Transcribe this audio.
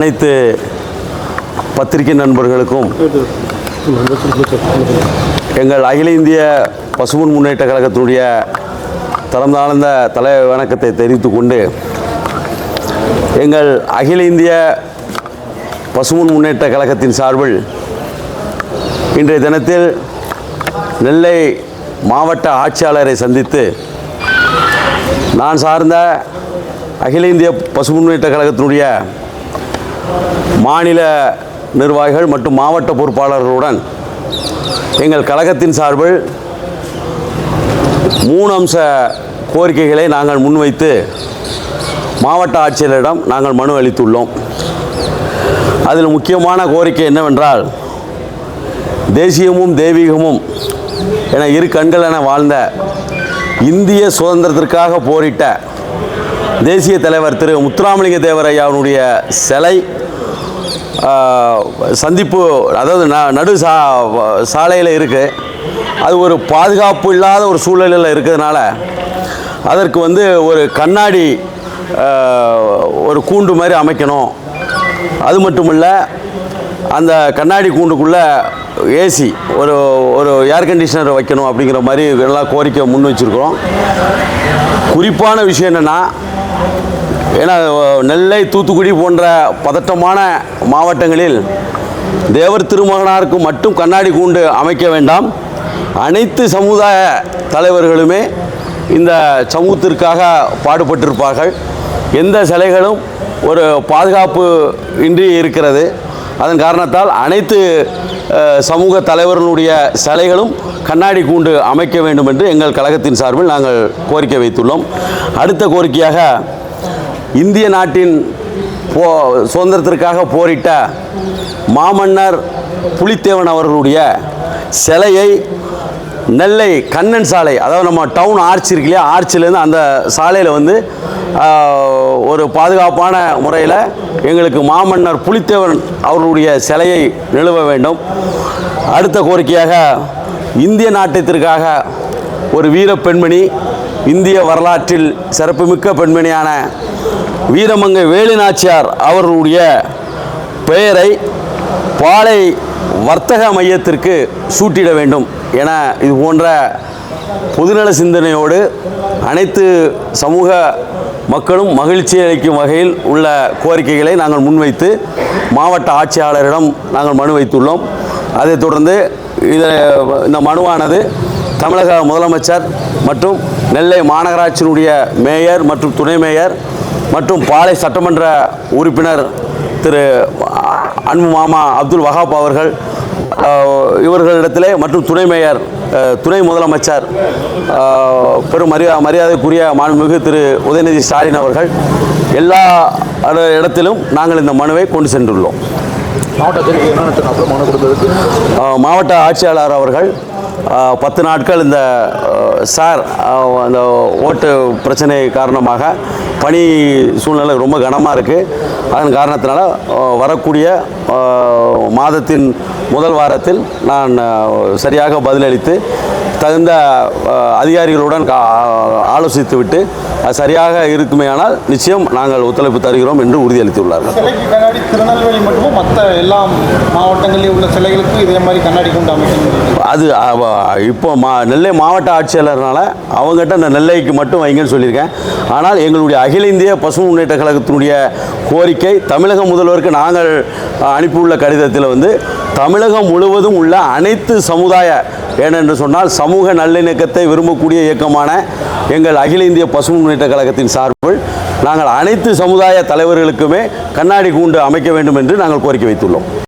அனைத்து பத்திரிகை நண்பர்களுக்கும் எங்கள் அகில இந்திய பசும்பொன் முன்னேற்ற கழகத்தினுடைய தரம் தாழ்ந்த தலை வணக்கத்தை தெரிவித்துக் கொண்டு எங்கள் அகில இந்திய பசும்பொன் முன்னேற்ற கழகத்தின் சார்பில் இன்றைய தினத்தில் நெல்லை மாவட்ட ஆட்சியாளரை சந்தித்து நான் சார்ந்த அகில இந்திய பசும்பொன் முன்னேற்ற கழகத்தினுடைய மாநில நிர்வாகிகள் மற்றும் மாவட்ட பொறுப்பாளர்களுடன் எங்கள் கழகத்தின் சார்பில் 3 அம்ச கோரிக்கைகளை நாங்கள் முன்வைத்து மாவட்ட ஆட்சியரிடம் நாங்கள் மனு அளித்துள்ளோம். அதில் முக்கியமான கோரிக்கை என்னவென்றால், தேசியமும் தெய்வீகமும் என இரு கண்கள் என வாழ்ந்த இந்திய சுதந்திரத்திற்காக போரிட்ட தேசிய தலைவர் திரு முத்துராமலிங்க தேவர் ஐயாவுடைய சிலை சந்திப்பு, அதாவது நடு சாலையில் இருக்குது. அது ஒரு பாதுகாப்பு இல்லாத ஒரு சூழலில் இருக்கிறதுனால அதற்கு ஒரு கண்ணாடி ஒரு கூண்டு மாதிரி அமைக்கணும். அது மட்டும் இல்லை, அந்த கண்ணாடி கூண்டுக்குள்ளே ஏசி ஒரு ஏர் கண்டிஷனர் வைக்கணும் அப்படிங்கிற மாதிரி எல்லாம் கோரிக்கை முன் வச்சுருக்கிறோம். குறிப்பான விஷயம் என்னென்னா, ஏன்னா நெல்லை, தூத்துக்குடி போன்ற பதட்டமான மாவட்டங்களில் தேவர் திருமகனாருக்கு மட்டும் கண்ணாடி கூண்டு அமைக்க வேண்டாம், அனைத்து சமுதாய தலைவர்களுமே இந்த சமூகத்திற்காக பாடுபட்டிருப்பார்கள். எந்த சிலைகளும் ஒரு பாதுகாப்பு இன்றி இருக்கிறது. அதன் காரணத்தால் அனைத்து சமூக தலைவர்களுடைய சிலைகளும் கண்ணாடி கூண்டு அமைக்க வேண்டும் என்று எங்கள் கழகத்தின் சார்பில் நாங்கள் கோரிக்கை வைத்துள்ளோம். அடுத்த கோரிக்கையாக, இந்திய நாட்டின் சுதந்திரத்திற்காக போரிட்ட மாமன்னர் புலித்தேவன் அவர்களுடைய சிலையை நெல்லை கண்ணன் சாலை, அதாவது நம்ம டவுன் ஆர்ச் இருக்கு இல்லையா, ஆர்ச்சிலேருந்து அந்த சாலையில் ஒரு பாதுகாப்பான முறையில் எங்களுக்கு மாமன்னர் புலித்தேவன் அவர்களுடைய சிலையை நிறுவ வேண்டும். அடுத்த கோரிக்கையாக, இந்திய நாட்டிற்காக ஒரு வீர பெண்மணி, இந்திய வரலாற்றில் சிறப்புமிக்க பெண்மணியான வீரமங்கை வேலுநாச்சியார் அவர்களுடைய பெயரை பாளை வர்த்தக மையத்திற்கு சூட்டிட வேண்டும் என இது போன்ற பொதுநல சிந்தனையோடு அனைத்து சமூக மக்களும் மகிழ்ச்சி அளிக்கும் வகையில் உள்ள கோரிக்கைகளை நாங்கள் முன்வைத்து மாவட்ட ஆட்சியாளரிடம் நாங்கள் மனு வைத்துள்ளோம். அதைத் தொடர்ந்து இந்த மனுவானது தமிழக முதலமைச்சர் மற்றும் நெல்லை மாநகராட்சியினுடைய மேயர் மற்றும் துணை மேயர் மற்றும் பாளை சட்டமன்ற உறுப்பினர் திரு அன்பு மாமா அப்துல் வஹாப் அவர்கள் இவர்களிடத்திலே மற்றும் துணை மேயர், துணை முதலமைச்சர் பெரும் மரியாதைக்குரிய மாண்புமிகு திரு உதயநிதி ஸ்டாலின் அவர்கள் எல்லா இடத்திலும் நாங்கள் இந்த மனுவை கொண்டு சென்றுள்ளோம். மாவட்ட ஆட்சியாளர் அவர்கள் 10 நாட்கள் இந்த அந்த ஓட்டு பிரச்சனை காரணமாக பணி சூழ்நிலை ரொம்ப கனமாக இருக்குது. அதன் காரணத்தினால வரக்கூடிய மாதத்தின் முதல் வாரத்தில் நான் சரியாக பதிலளித்து தகுந்த அதிகாரிகளுடன் ஆலோசித்து விட்டு அது சரியாக இருக்குமேயானால் நிச்சயம் நாங்கள் ஒத்துழைப்பு தருகிறோம் என்று உறுதியளித்துள்ளார்கள். திருநெல்வேலி மட்டும் மற்ற எல்லா மாவட்டங்களில் உள்ள சிலைகளுக்கும் இதே மாதிரி கண்ணாடி கொண்டு அமைக்கணும். அது இப்போ நெல்லை மாவட்ட ஆட்சியாளர்னால அவங்ககிட்ட இந்த நெல்லைக்கு மட்டும் வைங்கன்னு சொல்லியிருக்கேன். ஆனால் எங்களுடைய அகில இந்திய பசும்பொன் முன்னேற்ற கழகத்தினுடைய கோரிக்கை, தமிழக முதல்வருக்கு நாங்கள் அனுப்பியுள்ள கடிதத்தில் தமிழகம் முழுவதும் உள்ள அனைத்து சமுதாய, ஏனென்று சொன்னால் சமூக நல்லிணக்கத்தை விரும்பக்கூடிய இயக்கமான எங்கள் அகில இந்திய பசும்பொன் முன்னேற்ற கழகத்தின் சார்பில் நாங்கள் அனைத்து சமுதாய தலைவர்களுக்குமே கண்ணாடி கூண்டு அமைக்க வேண்டும் என்று நாங்கள் கோரிக்கை வைத்துள்ளோம்.